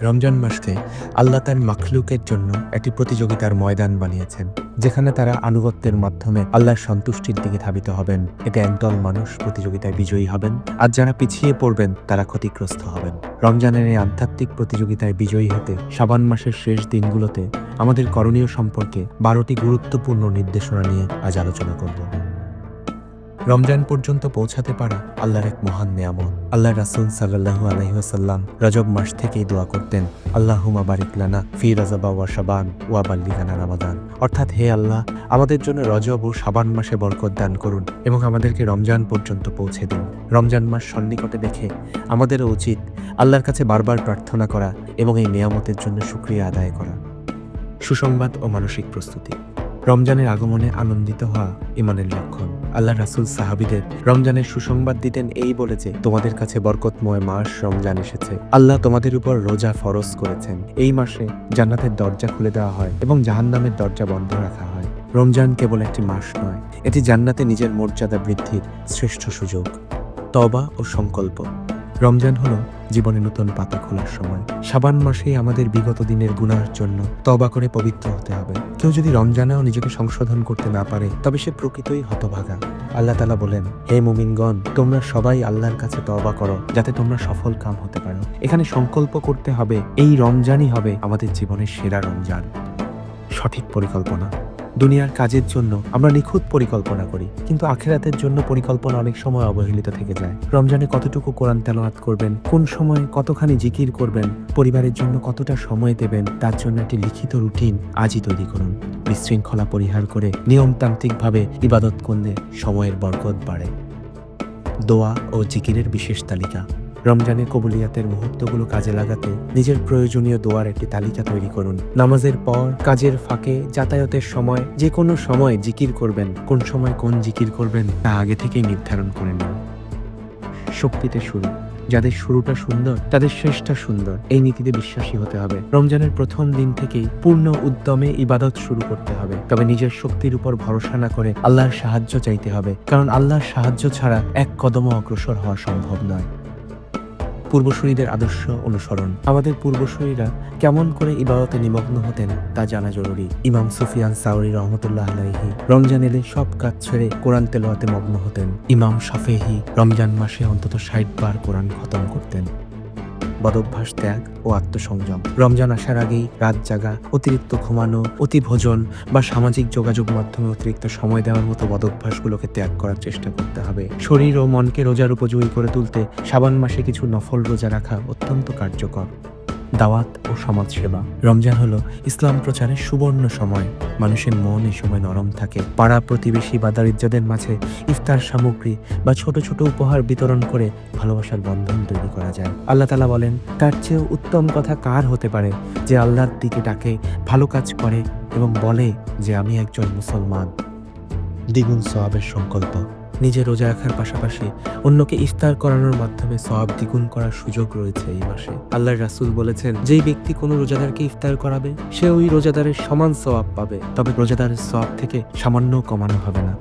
রমজান মাসে আল্লাহ তার মাখলুকের জন্য একটি প্রতিযোগিতার ময়দান বানিয়েছেন, যেখানে তারা আনুগত্যের মাধ্যমে আল্লাহর সন্তুষ্টির দিকে ধাবিত হবেন। এতে একদল মানুষ প্রতিযোগিতায় বিজয়ী হবেন, আর যারা পিছিয়ে পড়বেন তারা ক্ষতিগ্রস্ত হবেন। রমজানের এই আধ্যাত্মিক প্রতিযোগিতায় বিজয়ী হতে শাবান মাসের শেষ দিনগুলোতে আমাদের করণীয় সম্পর্কে 12টি গুরুত্বপূর্ণ নির্দেশনা নিয়ে আজ আলোচনা করব। রমজান পর্যন্ত পৌঁছাতে পারা আল্লাহর এক মহান নেয়ামত। আল্লাহর রাসূল সাল্লাল্লাহু আলাইহি ওয়াসাল্লাম রজব মাস থেকেই দোয়া করতেন, আল্লাহুম্মা বারিক লানা ফি রজব ওয়া শাবান ওয়া বাল্লিগানা রমাদান। অর্থাৎ, হে আল্লাহ, আমাদের জন্য রজব ও শাবান মাসে বরকত দান করুন এবং আমাদেরকে রমজান পর্যন্ত পৌঁছে দিন। রমজান মাস সন্নিকটে দেখে আমাদেরও উচিত আল্লাহর কাছে বারবার প্রার্থনা করা এবং এই নেয়ামতের জন্য শুকরিয়া আদায় করা। সুসংবাদ ও মানসিক প্রস্তুতি। রমজানের আগমনে আনন্দিত হওয়া ঈমানের লক্ষণ। আল্লাহ রাসূল সাহাবীদের রমজানের সুসংবাদ দিতেন এই বলে যে, তোমাদের কাছে বরকতময় মাস রমজান এসেছে। আল্লাহ তোমাদের উপর রোজা ফরজ করেছেন। এই মাসে জান্নাতের দরজা খুলে দেওয়া হয় এবং জাহান্নামের দরজা বন্ধ রাখা হয়। রমজান কেবল একটি মাস নয়, এটি জান্নাতে নিজের মর্যাদা বৃদ্ধির শ্রেষ্ঠ সুযোগ। তওবা ও সংকল্প। রমজান হলো জীবনে নতুন পাতা খোলার সময়। শাবান মাসেই আমাদের বিগত দিনের গুনাহের জন্য তওবা করে পবিত্র হতে হবে। কেউ যদি রমজানেও নিজেকে সংশোধন করতে না পারে, তবে সে প্রকৃতই হতভাগা। আল্লাহ তাআলা বলেন, হে মুমিনগণ, তোমরা সবাই আল্লাহর কাছে তওবা করো, যাতে তোমরা সফল কাম হতে পারো। এখানে সংকল্প করতে হবে, এই রমজানই হবে আমাদের জীবনের সেরা রমজান। সঠিক পরিকল্পনা। দুনিয়ার কাজের জন্য আমরা নিখুঁত পরিকল্পনা করি, কিন্তু আখিরাতের জন্য পরিকল্পনা অনেক সময় অবহেলিত থেকে যায়। রমজানে কতটুকু কোরআন তেলাওয়াত করবেন, কোন সময় কতখানি জিকির করবেন, পরিবারের জন্য কতটা সময় দেবেন, তার জন্য একটি লিখিত রুটিন আজই তৈরি করুন। বিশৃঙ্খলা পরিহার করে নিয়মতান্ত্রিকভাবে ইবাদত করলে সময়ের বরকত বাড়ে। দোয়া ও জিকিরের বিশেষ তালিকা। রমজানের কবুলিয়াতের মুহূর্তগুলো কাজে লাগাতে নিজের প্রয়োজনীয় দোয়ার একটি তালিকা তৈরি করুন। নামাজের পর, কাজের ফাঁকে, যাতায়াতের সময়, যে কোনো সময় জিকির করবেন। কোন সময় কোন জিকির করবেন তা আগে থেকেই নির্ধারণ করে নিন। শক্তিতে শুরু। যাদের শুরুটা সুন্দর, তাদের শেষটা সুন্দর, এই নীতিতে বিশ্বাসী হতে হবে। রমজানের প্রথম দিন থেকেই পূর্ণ উদ্যমে ইবাদত শুরু করতে হবে, তবে নিজের শক্তির উপর ভরসা না করে আল্লাহর সাহায্য চাইতে হবে, কারণ আল্লাহর সাহায্য ছাড়া এক কদমও অগ্রসর হওয়া সম্ভব নয়। পূর্বসূরীদের আদর্শ অনুসরণ। আমাদের পূর্বসূরীরা কেমন করে ইবাদতে নিমগ্ন হতেন তা জানা জরুরি। ইমাম সুফিয়ান সাওরি রহমতুল্লাহ আলাইহি রমজান এলে সব কাজ ছেড়ে কোরআন তেলাওয়াতে মগ্ন হতেন। ইমাম শাফেঈ রমজান মাসে অন্তত 60 বার কোরআন খতম করতেন। বদভ্যাস ত্যাগ ও আত্মসংযম। রমজান আসার আগেই রাত জাগা, অতিরিক্ত ঘুমানো, অতিভোজন বা সামাজিক যোগাযোগ মাধ্যমে অতিরিক্ত সময় দেওয়ার মতো বদভ্যাসগুলোকে ত্যাগ করার চেষ্টা করতে হবে। শরীর ও মনকে রোজার উপযোগী করে তুলতে শাবান মাসে কিছু নফল রোজা রাখা অত্যন্ত কার্যকর। দাওয়াত ও সমাজসেবা। রমজান হলো ইসলাম প্রচারের সুবর্ণ সময়। মানুষের মন এই সময় নরম থাকে। পাড়া প্রতিবেশী বা দারিদ্রদের মাঝে ইফতার সামগ্রী বা ছোট ছোট উপহার বিতরণ করে ভালোবাসার বন্ধন তৈরি করা যায়। আল্লাহ তাআলা বলেন, তার চেয়েও উত্তম কথা কার হতে পারে যে আল্লাহর দিকে ডাকে, ভালো কাজ করে এবং বলে যে আমি একজন মুসলমান। দ্বিগুণ সওয়াবের সংকল্প। নিজে রোজা রাখার পাশাপাশি অন্যকে ইফতার করানোর মাধ্যমে সওয়াব দ্বিগুণ করার সুযোগ রয়েছে এই মাসে। আল্লাহর রাসূল বলেছেন, যেই ব্যক্তি কোনো রোজাদারকে ইফতার করাবে সে ওই রোজাদারের সমান সওয়াব পাবে, তবে রোজাদারের সওয়াব থেকে সামান্যও কমানো হবে না।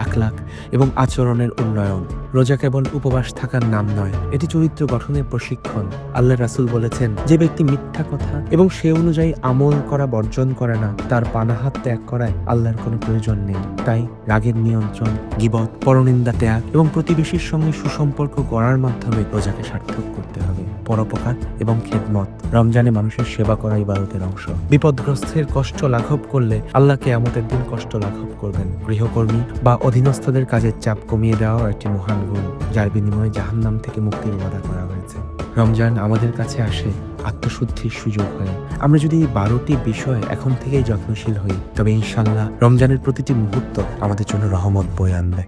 আখলাক এবং আচরণের উন্নয়ন। রোজা কেবল উপবাস থাকার নাম নয়, এটি চরিত্র গঠনের প্রশিক্ষণ। আল্লাহর রাসূল বলেছেন, যে ব্যক্তি মিথ্যা কথা এবং সে অনুযায়ী আমল করা বর্জন করে না, তার পানাহার ত্যাগ করায় আল্লাহর কোনো প্রয়োজন নেই। তাই রাগের নিয়ন্ত্রণ, গীবত, পরনিন্দা ত্যাগ এবং প্রতিবেশীর সঙ্গে সুসম্পর্ক গড়ার মাধ্যমে রোজাকে সার্থক করতে হবে। পরোপকার এবং খেদমত। রমজানে মানুষের সেবা করা ইবাদতের অংশ। বিপদগ্রস্তের কষ্ট লাঘব করলে আল্লাহ কিয়ামতের দিন কষ্ট লাঘব করবেন। গৃহকর্মী বা অধীনস্থদের কাজের চাপ কমিয়ে দেওয়া একটি মহান গুণ, যার বিনিময়ে জাহান্নাম থেকে মুক্তির ওয়াদা করা হয়েছে। রমজান আমাদের কাছে আসে আত্মশুদ্ধির সুযোগ হয়ে। আমরা যদি এই 12টি বিষয় এখন থেকেই যত্নশীল হই, তবে ইনশাআল্লাহ রমজানের প্রতিটি মুহূর্ত আমাদের জন্য রহমত বয়ে আনবে।